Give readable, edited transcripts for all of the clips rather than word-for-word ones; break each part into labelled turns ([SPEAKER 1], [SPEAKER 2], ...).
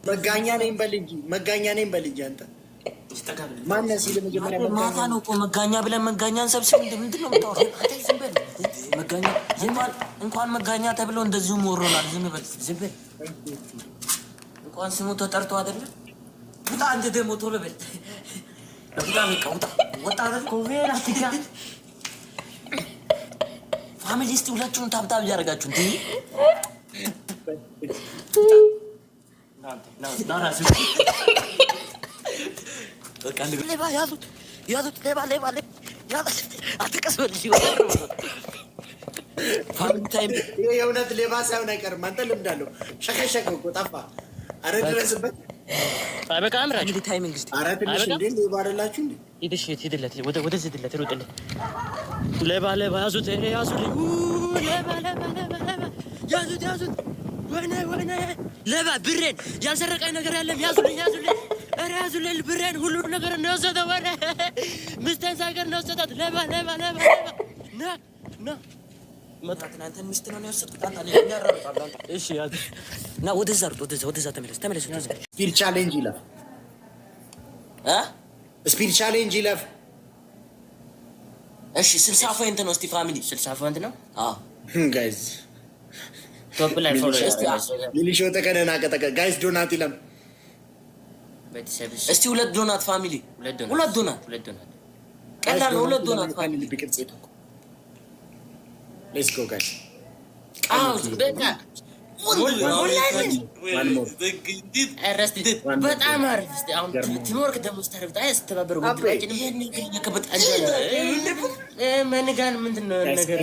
[SPEAKER 1] መጋኛ ነኝ በል እንጂ መጋኛ ነኝ በል እንጂ አንተ ማነህ ሲል መጀመሪያ
[SPEAKER 2] ማታ ነው እኮ መጋኛ ብለን መጋኛን ሰብስብ ምንድን ነው የምታወራው? ዝም በል መጋኛ እንኳን መጋኛ ተብሎ እንደዚሁ ሞሮናል። ዝም በል ዝም በል እንኳን ስሙ ተጠርቶ አይደለም። ውጣ አንተ ደግሞ ቶሎ በል ውጣ በቃ ውጣ ወጣ አይደል ኮቬራ ትጋ ፋሚሊ እስቲ ሁላችሁም ታብታብ እያደረጋችሁ እንዴ በቃ ሌባ ያዙት ያዙት ሌባ ሌባ ያዙት አትቀስበል ፋሚሊ ታይም
[SPEAKER 1] የእውነት ሌባ ሳይሆን አይቀርም። አንተ ልምድ አለው ሸከሸከው እኮ ጠፋ። ኧረ ድረስበት
[SPEAKER 2] በቃ አምራችሁ ታይሚንግ እስቲ
[SPEAKER 1] ኧረ ትንሽ እንዴ ሌባ አይደላችሁ እንዴ?
[SPEAKER 2] ሂድሽ ሂድለት ወደዚህ ሂድለት ሮጥለት ሌባ ሌባ ያዙት ያዙት ሌባ ሌባ ሌባ ያዙት ያዙት ወይኔ ወይኔ ሌባ ብሬን ያልሰረቀኝ ነገር ያለም ያዙልኝ ያዙልኝ ኧረ ያዙልኝ ብሬን ሁሉ ነገር ነው የወሰደው ወሬ ሚስቴን ሳይቀር ነው የወሰዳት ሌባ ሌባ ሌባ ና ና መጣ ትናንትን ሚስት ነው የወሰድኩት አንተ ለኛ ያራራጣል እሺ ያዝ ና ወደዛ ሩጥ ወደዛ ተመለስ
[SPEAKER 1] ስፒድ ቻሌንጅ ይለፍ ስፒድ ቻሌንጅ ይለፍ
[SPEAKER 2] እሺ 60 ፖይንት ነው እስቲ ፋሚሊ 60 ፖይንት ነው አዎ
[SPEAKER 1] ጋይስ
[SPEAKER 2] ቶፕ ላይ ፎሎ
[SPEAKER 1] ሚሊሾ ተከነና ከተከ ጋይስ ዶናት ይለም
[SPEAKER 2] እስቲ ሁለት ዶናት ፋሚሊ ሁለት ዶናት ቀላል ነው ሁለት ዶናት ፋሚሊ
[SPEAKER 1] ቢቅርጽ ይተኩ ሌትስ ጎ ጋይስ
[SPEAKER 2] አዎ በቃ በጣም አሪፍ እስቲ አሁን ቲምወርክ ደግሞ ስታረብጣ ያስተባበሩ ወጥራችን የከበጥ አንጀላ መንጋን ምንድነው ነገር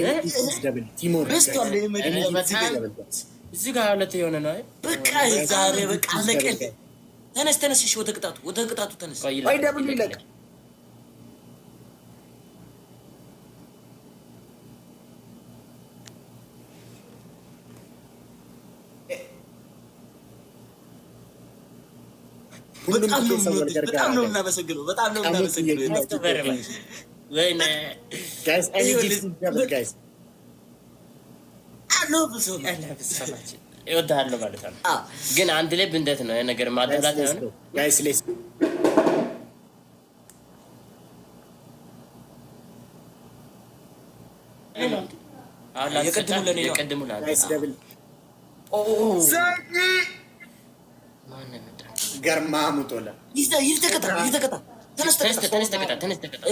[SPEAKER 2] እዚህ ጋር ሁለት የሆነ ነው በቃ ዛሬ በቃ ለቀል ተነስ እሺ ወደ ቅጣቱ ተነስ
[SPEAKER 1] ወይ ደብል ይለቅ
[SPEAKER 2] በጣም ነው እናመሰግነው ወይኔ
[SPEAKER 1] ጋይስ ጋይስ
[SPEAKER 2] ይወዳሉ ማለት ነው ግን አንድ ላይ እንዴት ነው ነገር ማደላት ነው
[SPEAKER 1] ጋይስ ሌስ
[SPEAKER 2] የቀድሙ
[SPEAKER 1] ጋይስ ደብል ገርማ ሙቶላ
[SPEAKER 2] ይልተከታ ተነስ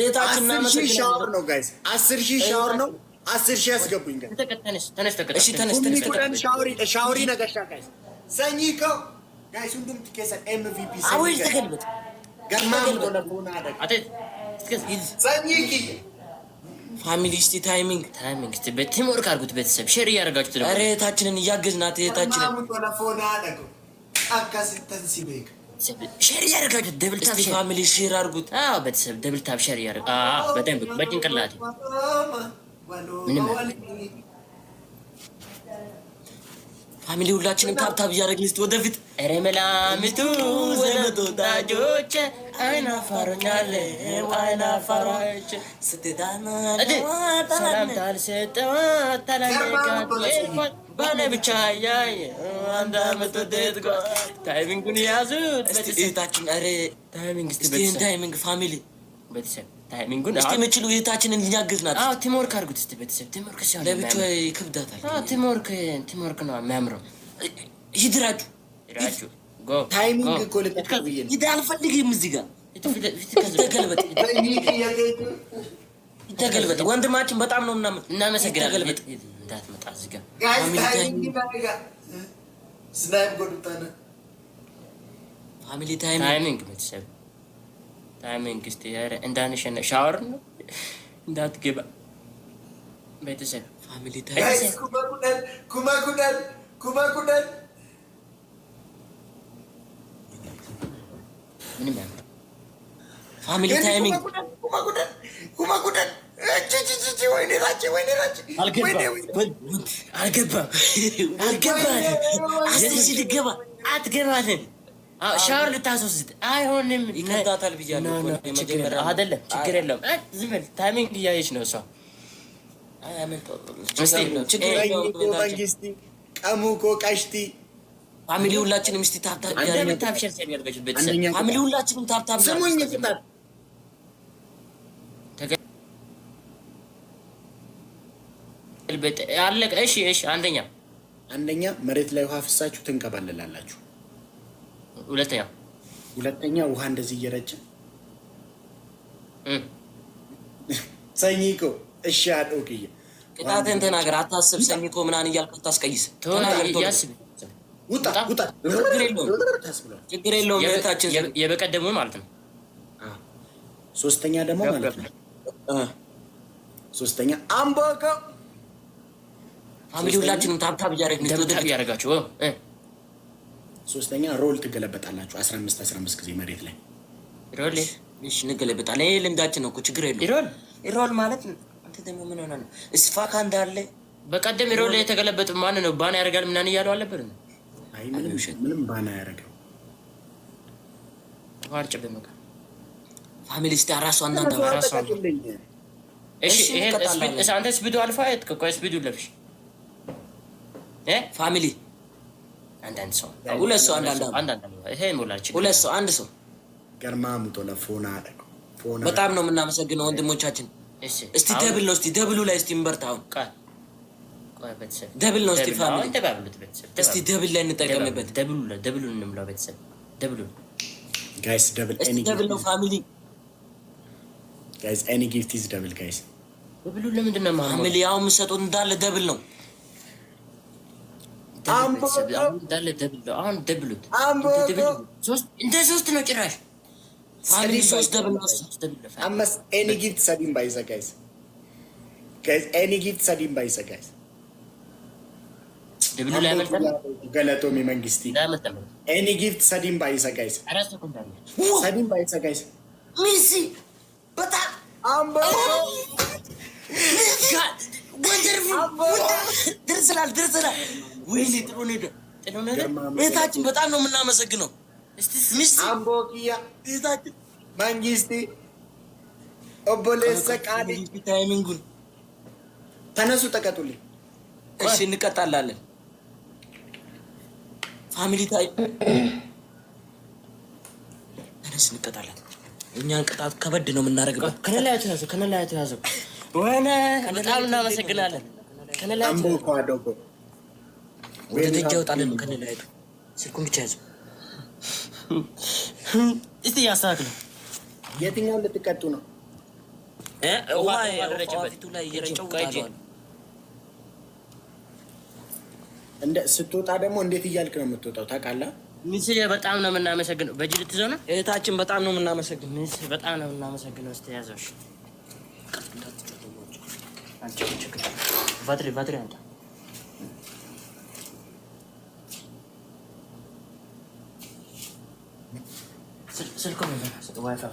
[SPEAKER 2] እታችንና
[SPEAKER 1] 10,000 ሻወር ነው ጋይስ 10,000 ሻወር ነው 10,000 ያስገቡኝ ጋይስ ተነስ ሻወሪ ነገሻ ጋይስ ሰኝኮ ጋይስ ሁሉም ትከሰ ኤምቪፒ
[SPEAKER 2] አውይ ተገልበጥ
[SPEAKER 1] ገርማ ሙቶላ ሆና አደ ሰኝኪ
[SPEAKER 2] ፋሚሊ እስቲ ታይሚንግ እስቲ በቲም ወርክ አድርጉት ቤተሰብ ሼር እያደረጋችሁት ነው ኧረ እታችንን እያገዝናት እታችንን
[SPEAKER 1] ሙቶላ ሆና አደ አካስተን ሲበይክ
[SPEAKER 2] ሼር ያደርጋችሁ ደብል ታፕ ፋሚሊ ሼር አድርጉት አዎ ቤተሰብ ደብል ታፕ ሼር ያደርጉ በደንብ በጭንቅላት ምንም ፋሚሊ ሁላችንም ታፕ ታፕ እያደረግን እስቲ ወደፊት ኧረ መላምቱ ዘመዶታጆች አይናፋሮኛል አይናፋሮች ስትዳና ሰላም ታልሰጠው ታላነቃት ባለ ብቻ ያይ አንድ አመት ወደት ጋር ታይሚንጉን ያዙት በእታችን ኧረ ታይሚንግ እስቲ ታይሚንግ ፋሚሊ ቤተሰብ ታይሚንጉን እስቲ ምችሉ እህታችንን ሊያግዝናት አዎ ቲምወርክ አድርጉት እስቲ ቤተሰብ ቲምወርክ ሲሆን ለብቻው ይከብዳታል አዎ ቲምወርክ ነው የሚያምረው ይድራጁ ጎ
[SPEAKER 1] ታይሚንግ እኮ ለተከብየ
[SPEAKER 2] ይዳ አልፈልግም እዚህ ጋር ተገልበጥ ወንድማችን በጣም ነው እናመሰግናለን እንዳትመጣ እዚህ ጋር
[SPEAKER 1] ስናይም ጎድታነ
[SPEAKER 2] ፋሚሊ ታይሚንግ ቤተሰብ ታይሚንግ እስቲ ኧረ እንዳንሸነ ሻወር ነው እንዳትገባ ቤተሰብ ፋሚሊ ታይሚንግ
[SPEAKER 1] ኩማኩዳል
[SPEAKER 2] ምንም ፋሚሊ ታይሚንግ ኩማኩዳል አልገባም አስር ሺህ ልገባ አትገባልን ሻወር ልታስወስድ አይሆንም ይከታታል ብያለሁ አይደለም ችግር የለውም ዝም በል ታይሚንግ እያየች ነው እሷ ችግር የለውም
[SPEAKER 1] ቀሙኮ ቀሽቲ
[SPEAKER 2] ፋሚሊ ሁላችንም እስቲ ታፕታፕ ያደርጋችሁ ታፕሸር ያደርጋችሁ ቤተሰብ ፋሚሊ ሁላችንም ታፕታፕ
[SPEAKER 1] ስሙኝ ቅጣት
[SPEAKER 2] አለቀ። እሺ አንደኛ
[SPEAKER 1] መሬት ላይ ውሃ ፍሳችሁ ትንቀባለላላችሁ። ሁለተኛ ውሃ እንደዚህ እየረጨ ሰኝኮ እሺ አዶክዬ
[SPEAKER 2] ቅጣትን ተናገር። አታስብ ሰኝኮ ምናምን እያልክ ታስቀይስ ተናገር። ያስብ
[SPEAKER 1] ውጣ
[SPEAKER 2] ችግር የለውም ቤታችን
[SPEAKER 3] የበቀደሙ ማለት ነው።
[SPEAKER 1] ሶስተኛ ደግሞ ማለት ነው ሶስተኛ አምቦኮ
[SPEAKER 2] ፋሚሊ ሁላችንም ታፕታፕ
[SPEAKER 3] እያደረጋችሁ
[SPEAKER 1] ሶስተኛ ሮል ትገለበጣላችሁ 15 ጊዜ መሬት ላይ
[SPEAKER 2] ሮል እሺ እንገለበጣለን። ይሄ ልምዳችን ነው እኮ ችግር የለውም። ሮል ማለት አንተ ደግሞ ምን ሆነ ነው እስፋካ እንዳለ
[SPEAKER 3] በቀደም ሮል ላይ የተገለበጠ ማን ነው ባና ያደርጋል ምናምን እያለው አልነበር ነው?
[SPEAKER 1] አይ ምንም ባና ያደርጋል
[SPEAKER 3] ዋርጭ በመካ
[SPEAKER 2] ፋሚሊ ስታ ራሱ አንዳንድ ራሱ
[SPEAKER 3] እሺ ይሄ አንተስ ቢዱ አልፋ አይተከቆስ ቢዱ ለብሽ
[SPEAKER 2] ፋሚሊ
[SPEAKER 3] አንዳንድ ሰው
[SPEAKER 2] ሁለት ሰው አንዳንድ
[SPEAKER 3] ይሄ ሞላችሁ
[SPEAKER 2] ሁለት ሰው አንድ ሰው
[SPEAKER 1] ገርማ ሙቶ ለፎና አደረገው። ፎና
[SPEAKER 2] በጣም ነው የምናመሰግነው ወንድሞቻችን። እስቲ ደብል ነው እስቲ ደብሉ ላይ እስቲ እንበርታው።
[SPEAKER 3] ቆይ ቤተሰብ
[SPEAKER 2] ደብል ነው እስቲ ፋሚሊ
[SPEAKER 3] ተባብሉት ቤተሰብ
[SPEAKER 2] እስቲ ደብል ላይ እንጠቀምበት።
[SPEAKER 3] ደብሉ እንምለው ቤተሰብ ደብሉ
[SPEAKER 1] ጋይስ ደብል
[SPEAKER 2] ኤኒ ደብል ነው ፋሚሊ
[SPEAKER 1] ጋይስ ኤኒ ጊፍት ኢዝ ደብል ጋይስ
[SPEAKER 3] ደብሉ ለምንድን ነው
[SPEAKER 2] ፋሚሊ ያው የምትሰጡት እንዳለ ደብል ነው።
[SPEAKER 3] አሁን ደብሉት ሶስት ነው ጭራሽ
[SPEAKER 2] ፋሚሊ ሶስት ደብል ነው።
[SPEAKER 1] አመስ ኤኒ ጊፍት ሰዲም ባይዘ ጋይስ ኤኒ ጊፍት ሰዲም ባይዘ ጋይስ
[SPEAKER 3] ደብሉ ላይ መልተን
[SPEAKER 1] ገለቶሚ መንግስቲ ኤኒ ጊፍት ሰዲም ባይዘ ጋይስ ሰዲም ባይዘ ጋይስ
[SPEAKER 2] ሚሲ በጣም
[SPEAKER 1] አምቦ
[SPEAKER 2] ደርሰናል። ወይኔ ጥሩ ነገር ቤታችን በጣም ነው የምናመሰግነው።
[SPEAKER 1] ሚስት አምቦኪያ ቤታችን መንግስቲ ኦቦሌሰ ቃዲ
[SPEAKER 2] ታይሚንጉን
[SPEAKER 1] ተነሱ ተቀጡልኝ።
[SPEAKER 2] እሺ እንቀጣላለን። ፋሚሊ ታይም ተነስ እንቀጣለን። እኛን ቅጣት ከበድ ነው የምናደርግበት።
[SPEAKER 3] ከነላያቱ ያዘው ወይኔ በጣም እናመሰግናለን። ከነላያቱ
[SPEAKER 1] አምቦኮ አዶኮ
[SPEAKER 2] ወደ ደጃው ጣለን። ከነላያቱ ስልኩን ብቻ ያዘው።
[SPEAKER 3] እስቲ ያስተካክለው።
[SPEAKER 1] የትኛውን ልትቀጡ ነው?
[SPEAKER 2] ውሃ ያረጨበት ላይ የረጨው ቃል
[SPEAKER 1] እንደ ስትወጣ ደግሞ እንዴት እያልክ ነው የምትወጣው? ታውቃለህ?
[SPEAKER 3] ሚስዬ በጣም ነው የምናመሰግነው። በጅል ትዘው ነው
[SPEAKER 2] እህታችን በጣም ነው የምናመሰግነው።
[SPEAKER 3] ሚስ በጣም ነው የምናመሰግነው። እስቲ ያዘውሽ ባትሪ አንተ ስልኩ ነው ዋይፋይ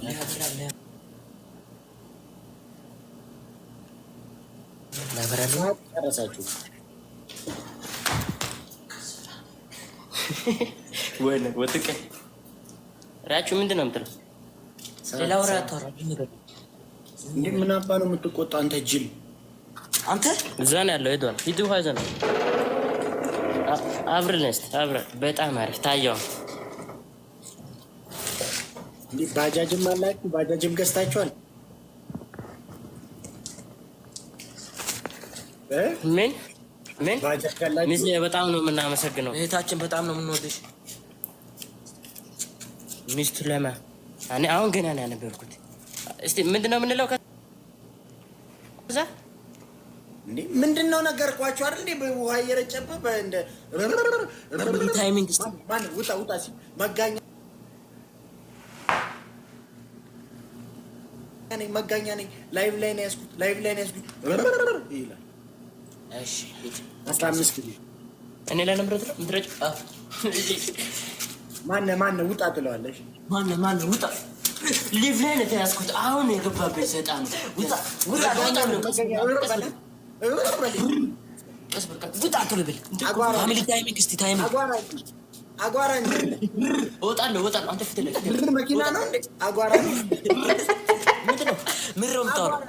[SPEAKER 1] ጨረሳችሁ?
[SPEAKER 3] ወይኔ ወጥቄ ራችሁ ምንድን ነው የምትለው?
[SPEAKER 2] ሌላ ወሬ አታወራ።
[SPEAKER 1] እንዴ ምን አባ ነው የምትቆጣው አንተ ጅል?
[SPEAKER 2] አንተ
[SPEAKER 3] እዛ ነው ያለው። ሄዷል። ሂዱ ሀዘ ነው አብረን በጣም አሪፍ ታየው።
[SPEAKER 1] እንዴ ባጃጅም አላችሁ? ባጃጅም ገዝታችኋል?
[SPEAKER 3] ምን
[SPEAKER 1] ባጃጅ ካላችሁ
[SPEAKER 3] ሚስዬ በጣም ነው የምናመሰግነው።
[SPEAKER 2] እህታችን በጣም ነው የምንወድሽ።
[SPEAKER 3] ሚስቱ ለማ እኔ አሁን ገና ነው ያነበርኩት። እስቲ ምንድነው የምንለው? ከዛ
[SPEAKER 1] እንዴ ምንድነው ነገርኳችሁ አይደል? እንዴ በውሃ እየረጨበ እንደ
[SPEAKER 2] ታይሚንግ እስቲ
[SPEAKER 1] ማን ውጣ ሲ መጋኛ ነኝ ላይቭ ላይ ነው ያዝኩት ይላል።
[SPEAKER 2] እሺ
[SPEAKER 1] 15 ጊዜ
[SPEAKER 3] እኔ ላይ ነምረት ነው ምድረጭ
[SPEAKER 1] ማን ውጣ ትለዋለሽ?
[SPEAKER 2] ማን ውጣ ሊቭ ላይ ነው ያዝኩት። አሁን የገባበት ሰይጣን ውጣ ፋሚሊ ታይሚንግ እስቲ ታይሚንግ
[SPEAKER 1] አጓራ
[SPEAKER 3] እወጣለሁ። አንተ ፊት ላይ
[SPEAKER 1] መኪና ነው እንዴ? አጓራ
[SPEAKER 2] ምንድነው? ምንድነው የምታወራው?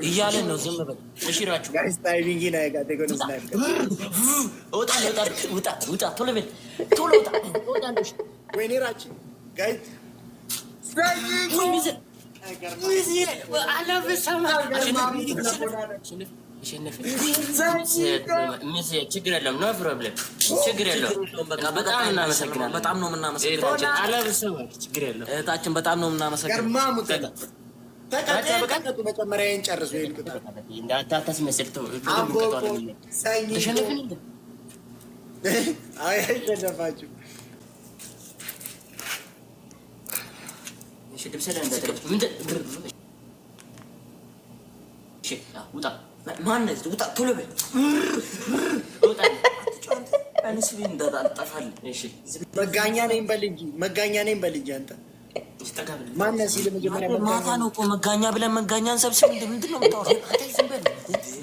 [SPEAKER 2] እያለን ነው። ዝም በል እሺ። ራችሁ
[SPEAKER 1] ጋይስ ታይሚንግ ነው ያጋጠ ጎንስ ላይ
[SPEAKER 2] ወጣ ውጣ ቶሎ በል ቶሎ ውጣ
[SPEAKER 1] ወይኔ ራች ጋይስ
[SPEAKER 3] ችግር የለም። ኖ ፕሮብሌም ችግር የለውም። በጣም እናመሰግናለን።
[SPEAKER 2] በጣም ነው የምናመሰግናለን።
[SPEAKER 3] ችግር የለውም።
[SPEAKER 2] እህታችን በጣም ነው የምናመሰግናለን።
[SPEAKER 1] ተቀጡ መጨመሪያን ጨርሱ። ይሄን ቅጣት
[SPEAKER 3] እንዳታስመስል
[SPEAKER 1] ተሸነፍን። አይ ተደፋችሁ።
[SPEAKER 3] እሺ ውጣ
[SPEAKER 2] ማነው? ውጣ ቶሎ በል
[SPEAKER 3] ውጣ።
[SPEAKER 1] መጋኛ ነኝ በል እንጂ አንተ ማነው ሲል መጀመሪያ
[SPEAKER 2] ማታ ነው እኮ መጋኛ ብለን መጋኛን ሰብስብ። ምንድን ነው የምታወራው?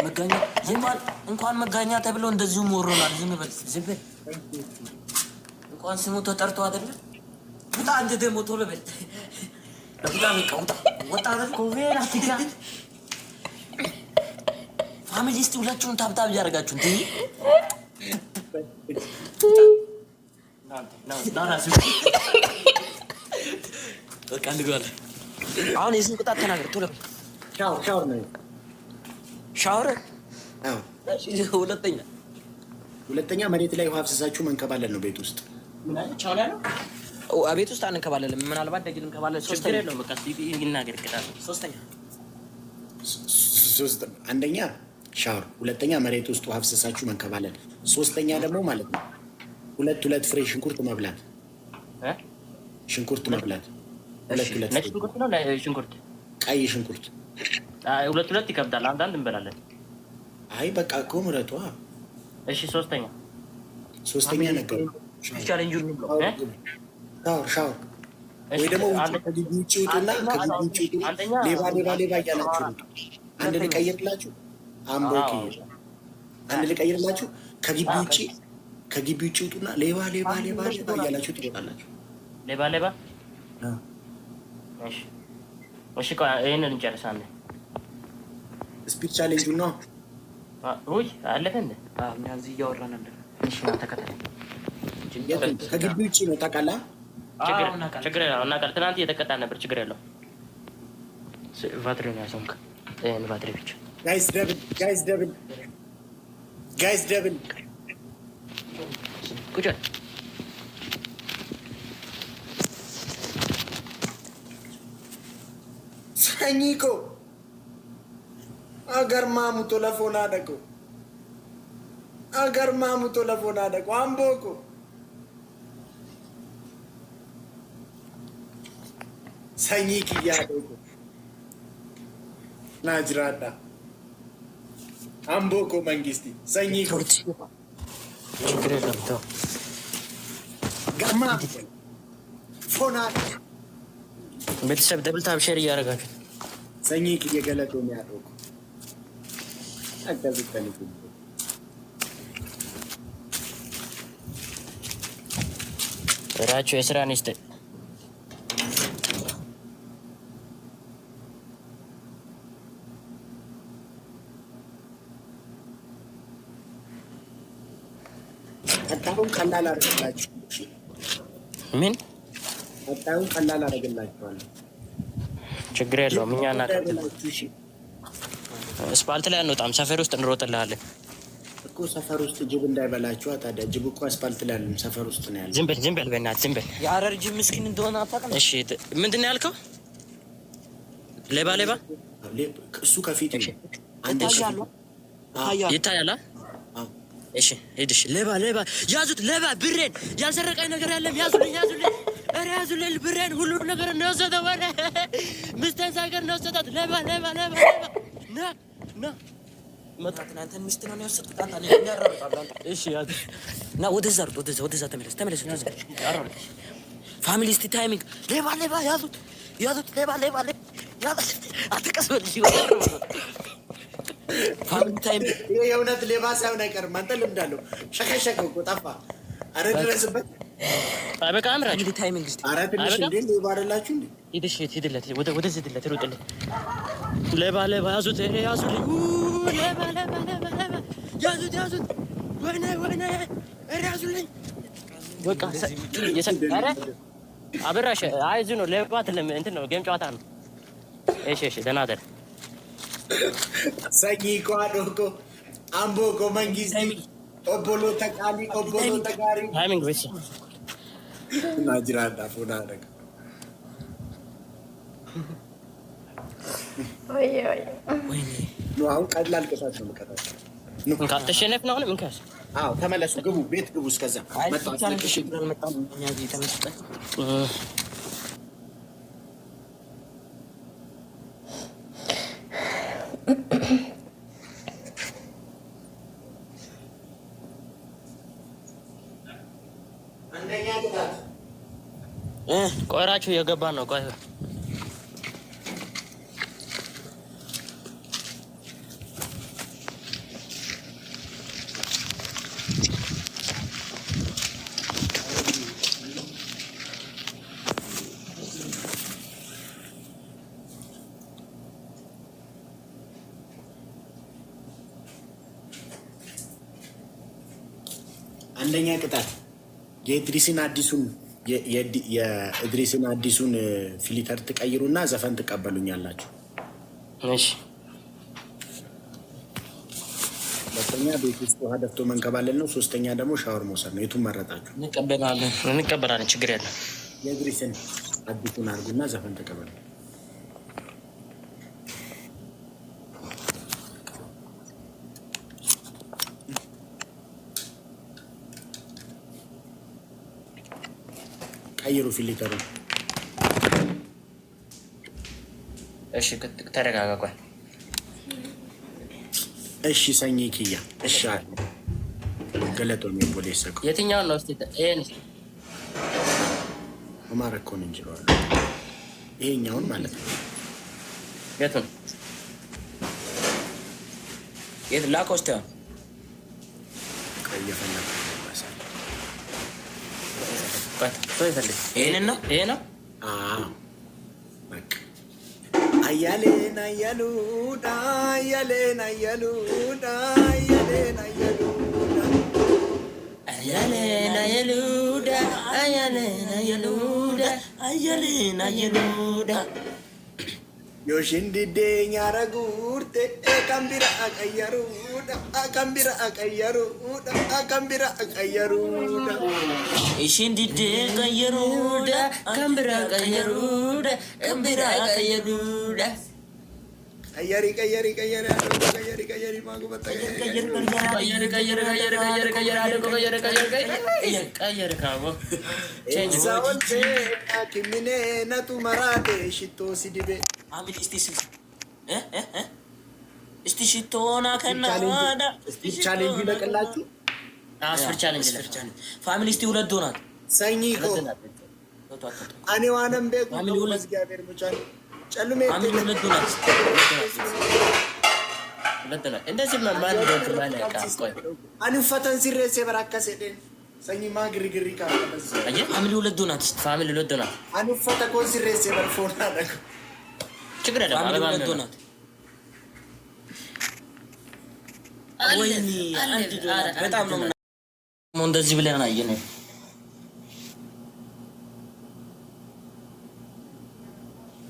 [SPEAKER 2] መጋኛ እንኳን መጋኛ ተብሎ እንደዚሁም ወሮናል። ዝም በል እንኳን ስሙ ተጠርቶ አይደለ? ውጣ አንተ ደግሞ ቶሎ በል ውጣ። በቃ ወጣ አይደል? ኮቬራ ትጋ ፋሚሊ እስቲ ሁላችሁም ታብታብ እያደረጋችሁ እንዴ በቃ እንግባለን። አሁን የስንት ቅጣት ተናገር ቶሎ በል።
[SPEAKER 1] ሻወር ነው።
[SPEAKER 2] ሻወር?
[SPEAKER 1] አዎ። ሁለተኛ መሬት ላይ ውሃ አፍስሳችሁ መንከባለል ነው ቤት ውስጥ።
[SPEAKER 3] ምን አለ ቻው ያለው?
[SPEAKER 2] ቤት ውስጥ አንከባለልም። ምናልባት ደግል እንከባለል። ሶስተኛ ነው በቃ ይናገር ቅጣት።
[SPEAKER 1] አንደኛ ሻወር፣ ሁለተኛ መሬት ውስጥ ውሃ አፍስሳችሁ መንከባለል፣ ሶስተኛ ደግሞ ማለት ነው ሁለት ፍሬ ሽንኩርት መብላት። ሽንኩርት መብላት
[SPEAKER 3] ነጭ ሽንኩርት ነው ሽንኩርት፣
[SPEAKER 1] ቀይ ሽንኩርት።
[SPEAKER 3] ሁለት ይከብዳል። አንዳንድ እንበላለን።
[SPEAKER 1] አይ በቃ እኮ ምረጧ።
[SPEAKER 3] እሺ ሶስተኛ
[SPEAKER 1] ነገር
[SPEAKER 2] ቻሌንጁን ነው
[SPEAKER 1] ሻወር ወይ ደግሞ ከግቢ ውጭ ውጡና ሌባ እያላችሁ አንድ ልቀይርላችሁ። አምቦክ አንድ ልቀይርላችሁ። ከግቢ ውጭ ውጡና ሌባ እያላችሁ ትወጣላችሁ።
[SPEAKER 3] ሌባ እሺ ቆይ ይሄንን እንጨርሳለን።
[SPEAKER 1] ስፒድ ቻሌንጁ ነው።
[SPEAKER 3] ውይ አለፈ እንዴ?
[SPEAKER 2] እኛ እዚህ እያወራን ነበር።
[SPEAKER 3] እሺ ተከተለኝ።
[SPEAKER 1] ከግቢ ውጭ ነው ታውቃለህ?
[SPEAKER 3] ችግር የለውም እናውቃለን። ትናንት እየተቀጣን ነበር። ችግር የለውም። ባትሪውን ያዘንክ ባትሪ ብቻ
[SPEAKER 1] ጋይስ ደብል
[SPEAKER 3] ቁጭ
[SPEAKER 1] ሰኝኮ አገር ማሙቶ ለፎና ደቆ አምቦኮ ሰኝክ እያደጎ ናጅራዳ አምቦኮ መንግስቲ ሰኝኮ
[SPEAKER 3] ችግር የለም ተው።
[SPEAKER 1] ገርማ ፎና
[SPEAKER 3] ቤተሰብ ደብል ታብ ሼር እያደረጋችሁ
[SPEAKER 1] ሰኝክ እየገለጡ የሚያደርጉ አጋዝተንኩ
[SPEAKER 3] ራቸው የስራ ንስተ
[SPEAKER 1] አጣሁን ቀላል አድርግላችሁ።
[SPEAKER 3] ምን
[SPEAKER 1] አጣሁን ቀላል አድርግላችኋለሁ።
[SPEAKER 3] ችግር የለውም። እኛ እናቀርብላችሁ። እሺ አስፓልት ላይ አንወጣም። ሰፈር ውስጥ እንሮጥልሃለን
[SPEAKER 1] እኮ። ሰፈር ውስጥ ጅብ እንዳይበላችሁ። ታዲያ ጅብ እኮ አስፓልት ላይ አይደለም ሰፈር ውስጥ ነው ያለው።
[SPEAKER 3] ዝም በል በእናትህ ዝም በል።
[SPEAKER 2] የሀረር ጅብ ምስኪን እንደሆነ አታውቅም?
[SPEAKER 3] እሺ ምንድን ነው ያልከው? ሌባ
[SPEAKER 1] እሱ ከፊት አንድ
[SPEAKER 3] ይታያል። እሺ ሄድሽ ሌባ ያዙት። ሌባ ብሬን ያልሰረቀኝ ነገር ያለም ያዙልኝ። ኧረ ያዙልኝ ብሬን ሁሉ ነገር ነው የወሰደው። ወረ ሚስቴን ሳይቀር ነው የወሰዳት። ሌባ ና
[SPEAKER 2] መጣትና አንተን ሚስት ነው የወሰድኩት። አንተ ነህ ያራራጣል።
[SPEAKER 3] እሺ ያዝ
[SPEAKER 2] እና ወደዛ ተመለስ። ፋሚሊ እስቲ ታይሚንግ። ሌባ ያዙት። ሌባ አትቀስበል። ፋሚሊ ታይሚንግ።
[SPEAKER 1] የእውነት ሌባ ሳይሆን አይቀርም። አንተ ልምዳለሁ። ሸከሸከው እኮ ጠፋ። ኧረ ድረስበት።
[SPEAKER 3] በቃ አምራችሁ
[SPEAKER 2] ፋሚሊ ታይሚንግ እስቲ።
[SPEAKER 1] ኧረ ትንሽ እንዴ ሌባ አይደላችሁ እንዴ?
[SPEAKER 3] ሂድለት ወደዚህ ሂድለት ሩጥልኝ ሌባ ሌባ ያዙት ያዙልኝ ሌባ ሌባ ሌባ ሌባ ያዙት ያዙት ወይኔ ወይኔ ያዙልኝ በቃ ኧረ አበራሽ አይዞህ ነው ሌባ አይደለም እንትን ነው ጌም ጨዋታ ነው እሺ እሺ ደህና ደር
[SPEAKER 1] ሰጊ ቋዶኮ አምቦኮ መንጊዚ ኦቦሎ ተቃሊ ኦቦሎ ተጋሪ
[SPEAKER 3] ታይሚንግ ወይስ
[SPEAKER 1] ናጅራዳ ፎና ደግ
[SPEAKER 4] ወይ ወይ
[SPEAKER 3] ወይኔ
[SPEAKER 1] ነው አሁን ቀላል ቅጣት ነው መቀጣት ነው
[SPEAKER 3] ካተሸነፍ ነው ምን ካስ
[SPEAKER 1] አዎ ተመለሱ ግቡ ቤት ግቡ እስከዛ
[SPEAKER 3] መጣ እኛ እዚህ ተመስጠን
[SPEAKER 1] አንደኛ ቅጣት
[SPEAKER 3] ቆራችሁ የገባ ነው ቆይ
[SPEAKER 1] አንደኛ ቅጣት የኢድሪስን አዲሱን ፊልተር ትቀይሩና ዘፈን ትቀበሉኛላችሁ።
[SPEAKER 3] እሺ።
[SPEAKER 1] ሁለተኛ ቤት ውስጥ ውሃ ደፍቶ መንከባለል ነው። ሶስተኛ ደግሞ ሻወር መውሰድ ነው። የቱን መረጣችሁ?
[SPEAKER 3] እንቀበላለን ችግር የለም።
[SPEAKER 1] የኢድሪስን አዲሱን አድርጉና ዘፈን ተቀበሉ። ቀይሩ ፊልተሩ።
[SPEAKER 3] እሺ ተረጋጋ ቆይ።
[SPEAKER 1] እሺ ሰኝ ኪያ እሺ ገለጦ ነው ፖሊስ እኮ
[SPEAKER 3] የትኛውን ነው? እስቲ ይሄን
[SPEAKER 1] ማረኮን እንጅሏል። ይሄኛውን ማለት ነው።
[SPEAKER 3] የቱን የት ላኮስታ
[SPEAKER 1] ቀየፈና አያሌን አያሉዳ አያሌን አያሉዳ አያሌን አያሉዳ
[SPEAKER 2] አያሌን አያሉዳ አያሌን አያሉዳ አያሌን አያሉዳ
[SPEAKER 1] ዮሽንዲዴ ኛረጉርቴ አካምቢራ አቀየሩዳ አካምቢራ አቀየሩዳ አካምቢራ አቀየሩዳ
[SPEAKER 2] ኢሽንዲዴ ቀየሩዳ አካምቢራ አቀየሩዳ አካምቢራ አቀየሩዳ
[SPEAKER 1] ቀየሪ ቀየሪ ቀየሪ ቀየሪ ቀየሪ ማጉበጣ
[SPEAKER 2] ቀየሪ ቀየሪ ቀየሪ ቀየሪ ቀየሪ አደቆ ቀየሪ ቀየሪ ቀየሪ ካቦ ቼንጅ
[SPEAKER 1] ሳውንቴ አኪሚኔ ነቱ መራቴ ሽቶ ሲዲቤ
[SPEAKER 2] አሚል እስቲ ሽቶና ከናዳ
[SPEAKER 1] ቻሌንጅ ይለቅላችሁ።
[SPEAKER 2] አስፈር ቻሌንጅ ፋሚሊ እስቲ ሁለት ዶናት
[SPEAKER 1] ሰኝኮ አኔ ዋነም ቤኩ እግዚአብሔር ሙቻል ጨሉሜ
[SPEAKER 2] ፋሚሊ ሁለት ዶናት እንደዚህ ማን ደግ ማለት ቆይ
[SPEAKER 1] አኒ ፈተን ሲሬሴ በራከሰ ደን ሰኝ ማ ግሪግሪ ካፈስ
[SPEAKER 2] አየ ፋሚሊ ሁለት ዶናት ፋሚሊ ሁለት ዶናት
[SPEAKER 1] አኒ ፈተ ኮን ሲሬሴ በርፎና ደግ
[SPEAKER 2] ችግር አይደለም። ፋሚሊ ሁለት ዶናት ወይኔ አንድ ዶናት በጣም ነው እንደዚህ ብለን አየን።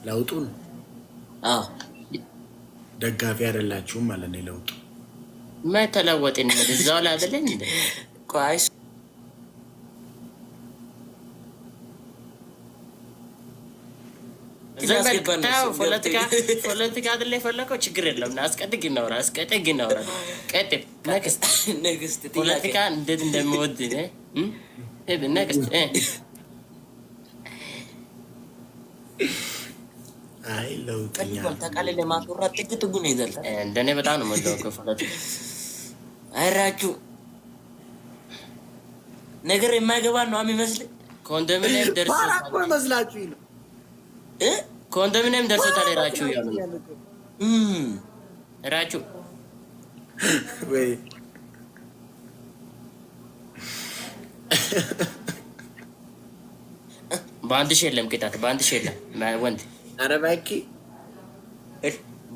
[SPEAKER 1] ለውጡን
[SPEAKER 2] አዎ
[SPEAKER 1] ደጋፊ አይደላችሁም ማለት ነው። ለውጡ
[SPEAKER 2] ማይተለወጥን እዛው ላይ አይደለም እንዴ? ቆይ ፖለቲካ አይደለ የፈለከው ችግር የለም። አስቀድግ እናውራ ነክስት ፖለቲካ እንዴት እንደምወድ ነክስት
[SPEAKER 1] አይ ለውጥኛ
[SPEAKER 2] ተቃለለ ማስወራት ጥግ ነው ይዘል እንደኔ በጣም ነው የምወደው ፖለቲካ። አይራችሁ ነገር የማይገባ ነው የሚመስል ኮንዶሚኒየም ደርሶ
[SPEAKER 1] መስላችሁ ነው
[SPEAKER 2] ኮንዶሚኒየም ደርሶታል። ራችሁ ያሉ ራችሁ
[SPEAKER 1] ወይ
[SPEAKER 2] በአንድ ሺህ የለም ቅጣት፣ በአንድ ሺህ የለም ወንድ።
[SPEAKER 1] ኧረ እባክህ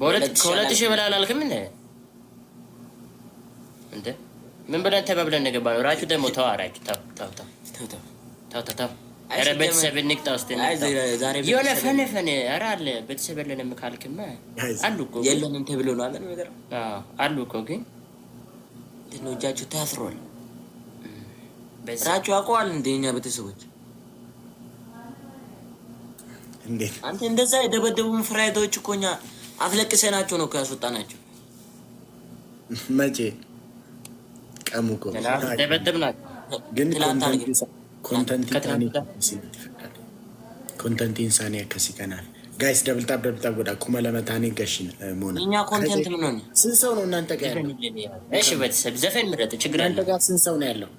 [SPEAKER 2] ከሁለት ሺህ በላይ አላልክም እንደ ምን ብለን ተባብለን ነገባ ነው። ራቹ ደግሞ ተው አራችሁ ተው ኧረ ቤተሰብ እንቅጣ ውስጥ የሆነ ፈነ ኧረ አለ ቤተሰብ የለንም ካልክማ አሉ እኮ
[SPEAKER 3] የለንም ተብሎ ነው አለ ነገር
[SPEAKER 2] አሉ እኮ ግን
[SPEAKER 3] እንደው እጃችሁ ታስሯል። ራቹ አቋል እንደኛ ቤተሰቦች
[SPEAKER 1] እንዴት
[SPEAKER 3] አንተ እንደዛ የደበደቡን ፍራይዶች እኮ እኛ አፍለቅሰናቸው ነው ያስወጣናቸው።
[SPEAKER 1] መቼ ቀሙቆ
[SPEAKER 2] ደበደብናቸው
[SPEAKER 1] ግን ኮንተንት ኢንሳኒ ከሲከናል ጋይስ ደብል ታፕ ወዳ ኩማ ለመታኒ ገሽን ሞና
[SPEAKER 3] እኛ ኮንተንት ምን ነው?
[SPEAKER 1] ስንት ሰው ነው እናንተ ጋር ያለው?
[SPEAKER 2] እሺ ቤተሰብ ዘፈን ምረጥ ችግር አለ።
[SPEAKER 1] እናንተ ጋር ስንት ሰው ነው ያለው?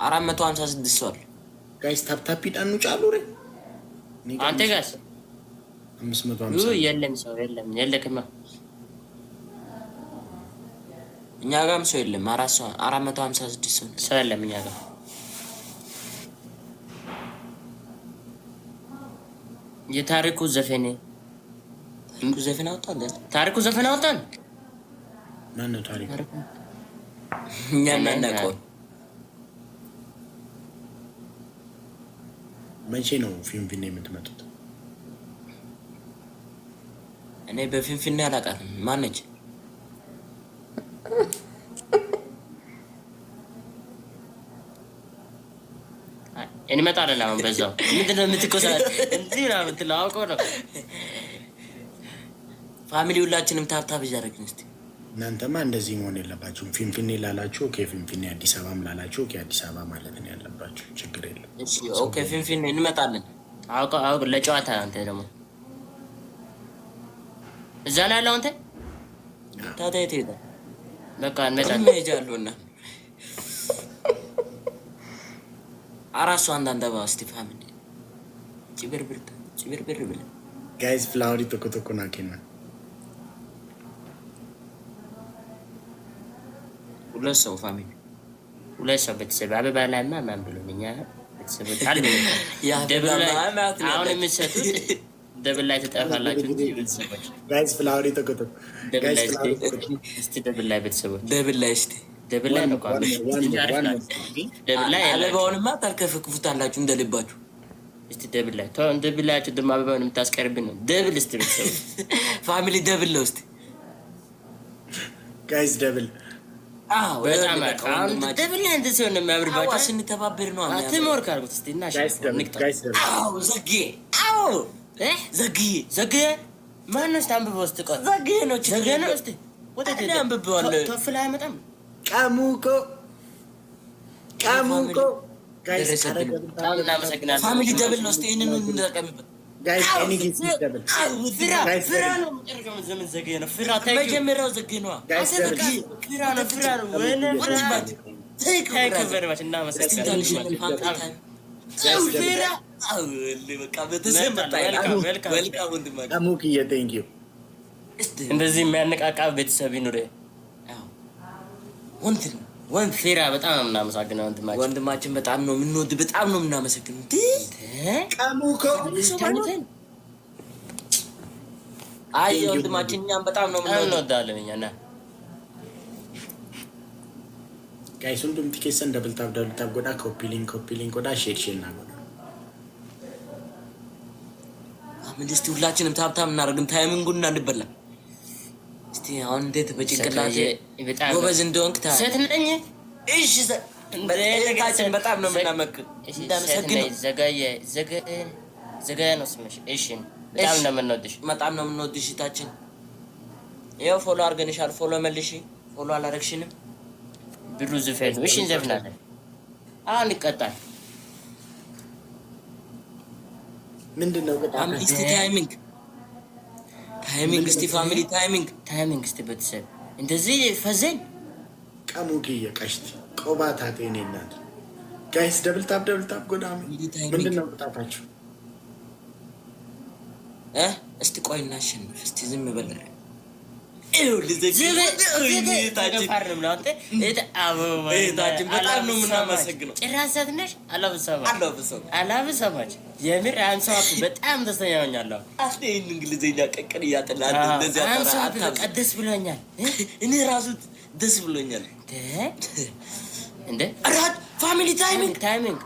[SPEAKER 3] 456 ሰው አለ
[SPEAKER 1] ጋይስ ታፕ ታፕ ይጣኑ ጫሉ ረ
[SPEAKER 2] አንተ ጋርስ
[SPEAKER 1] 550
[SPEAKER 2] የለም ሰው የለክማ
[SPEAKER 3] እኛ ጋርም ሰው የለም። 456
[SPEAKER 2] ሰው የለም እኛ ጋር የታሪኩ ዘፈን
[SPEAKER 3] አወጣን።
[SPEAKER 2] ታሪኩ ዘፈን አወጣን።
[SPEAKER 1] ማን ነው ታሪኩ?
[SPEAKER 3] እኛ እናናቀው።
[SPEAKER 1] መቼ ነው ፊንፊኔ የምትመጡት?
[SPEAKER 3] እኔ በፊንፊኔ አላውቃትም። ማን ነች?
[SPEAKER 2] እንመጣለን። አሁን በዛው ምንድነው የምትቆሳት? እንዚህ ነው የምትለው አውቀው ነው።
[SPEAKER 3] ፋሚሊ ሁላችንም ታብታብ እያደረግን እስቲ
[SPEAKER 1] እናንተማ እንደዚህ መሆን የለባችሁም። ፊንፊኔ ላላችሁ ኦኬ፣ ፊንፊኔ አዲስ አበባም ላላችሁ ኦኬ፣ አዲስ አበባ ማለት ነው ያለባችሁ። ችግር የለም።
[SPEAKER 3] እሺ ኦኬ፣ ፊንፊኔ እንመጣለን።
[SPEAKER 2] አውቀው ለጨዋታ አንተ ደግሞ እዛ ላይ ያለው አንተ
[SPEAKER 3] ታዲያ የት ሄደ?
[SPEAKER 2] በቃ እንመጣለን።
[SPEAKER 3] ሄጃለሁና አራሱ አንዳንድ አባ እስቲ ፋሚሊ ጭብርብር ብለ
[SPEAKER 1] ጋይስ ፍላወሪ ተኮተኮ ናኪና
[SPEAKER 3] ሁለት ሰው ፋሚሊ
[SPEAKER 2] ሁለት ሰው ቤተሰብ አበባ ላይማ ማን ብሎኛ ቤተሰብ ታል ያ ደብል ላይ አሁን የምትሰጡት ደብል ላይ ተጣፋላችሁ እንጂ ቤተሰቦች
[SPEAKER 1] ጋይስ ፍላወሪ ተኮተኮ ጋይስ
[SPEAKER 2] እስቲ ደብል ላይ ቤተሰቦች
[SPEAKER 3] ደብል ላይ
[SPEAKER 2] ነው ቋሚ ደብል ላይ
[SPEAKER 3] አበባውንማ ታልከፍኩታላችሁ እንደልባችሁ።
[SPEAKER 2] እስቲ ደብል ላይ ተው እንደብላችሁ ደም አበባውን የምታስቀርብን ነው። ደብል እስቲ ቤተሰቦች
[SPEAKER 3] ፋሚሊ ደብል ነው። እስቲ
[SPEAKER 1] ጋይስ ደብል
[SPEAKER 2] በጣም አሁን ደብል ላይ እንደዚህ ነው የሚያምርባችሁ።
[SPEAKER 3] ስንተባበር ነው
[SPEAKER 2] አትሞር ካልኩት እስቲ እና
[SPEAKER 1] ጋይስ ደብል
[SPEAKER 2] ዘጌ ማን ነው ስታምበው? እስቲ ቆይ ዘጌ ነው እስቲ ወደ አንብበዋል። ተፍላ አይመጣም።
[SPEAKER 1] ቀሙቆ ጋይስ
[SPEAKER 2] እናመሰግናለን።
[SPEAKER 3] ፋሚሊ ደብል ነው። እስቲ እነን እንጠቀምበት
[SPEAKER 1] ጋይስ ኤኒ ጊዜ ደብል
[SPEAKER 2] ፍራ ነው ዘመን ዘጌ ነው። ፍራ ታይክ
[SPEAKER 3] መጀመሪያው ዘጌ ነው።
[SPEAKER 1] ጋይስ ደብል
[SPEAKER 2] ፍራ ነው ወይኔ ታይክ ቨርማች እናመሰግናለን። ፍራ
[SPEAKER 3] በቃ በተሰማ
[SPEAKER 1] ቀሙቅዬ ቴንክ ዩ።
[SPEAKER 2] እንደዚህ የሚያነቃቃ ቤተሰብ ይኑር። ወንድ ፊራ በጣም ነው የምናመሰግነው።
[SPEAKER 3] ወንድማችን በጣም ነው የምንወድ፣ በጣም ነው የምናመሰግነው።
[SPEAKER 1] ቀሙቆ
[SPEAKER 3] አይ ወንድማችን እኛም በጣም ነው
[SPEAKER 2] እንወዳለን። እኛና
[SPEAKER 1] ጋይስ ሁሉም ቲኬሰን ደብል ታብ ጎዳ ኮፒ ሊንክ ጎዳ ሼር እና ጎዳ
[SPEAKER 3] ምን እስቲ ሁላችንም ታብታብ እናደርግም ታይሚንጉን እንበላ። እስቲ አሁን እንዴት በጭንቅላቴ ጎበዝ እንደሆንክ ታ
[SPEAKER 2] ሴት ነኝ።
[SPEAKER 3] እሺ እንደታችን በጣም ነው የምናመክ እንዳመሰግነው።
[SPEAKER 2] ዘጋየ ነው ስምሽ። እሺ በጣም ነው የምንወድሽ፣
[SPEAKER 3] በጣም ነው የምንወድሽ። ታችን ይኸው ፎሎ አድርገንሻል። ፎሎ መልሺ። ፎሎ አላረግሽንም።
[SPEAKER 2] ብሩ ዝፈን። እሺ እንዘፍናለን። አሁን ይቀጣል።
[SPEAKER 1] ምንድነው በጣም
[SPEAKER 3] እስቲ ታይሚንግ እስቲ ፋሚሊ ታይሚንግ
[SPEAKER 2] እስቲ ቤተሰብ እንደዚህ ፈዘን
[SPEAKER 1] ቀሙቅዬ ቀሽቲ ቆባታ ጤኔናት ጋይስ ደብል ታብ ጎዳም ምንድነው በጣፋችሁ?
[SPEAKER 3] እስቲ ቆይና አሸንፍ። እስቲ ዝም በል
[SPEAKER 2] በጣም ነው የምናመሰግነው። ጭራሰት ነሽ አላብሰማች የምር አንሳፍ በጣም ደስተኛ ሆኛለሁ።
[SPEAKER 3] አስደኝ እንግሊዘኛ ቀቀን እያጠላል እንደዚህ
[SPEAKER 2] በቃ ደስ ብሎኛል።
[SPEAKER 3] እኔ ራሱ ደስ ብሎኛል።
[SPEAKER 2] እንደ አራት ፋሚሊ ታይሚንግ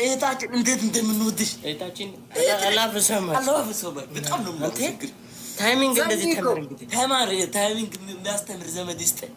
[SPEAKER 3] እህታችን እንዴት እንደምንወድሽ
[SPEAKER 2] አላፍሰማች
[SPEAKER 3] በጣም ነው የምናመሰግነው።
[SPEAKER 2] ታይሚንግ እንደዚህ ተማር
[SPEAKER 3] ታይሚንግ የሚያስተምር ዘመድ ይስጠኝ።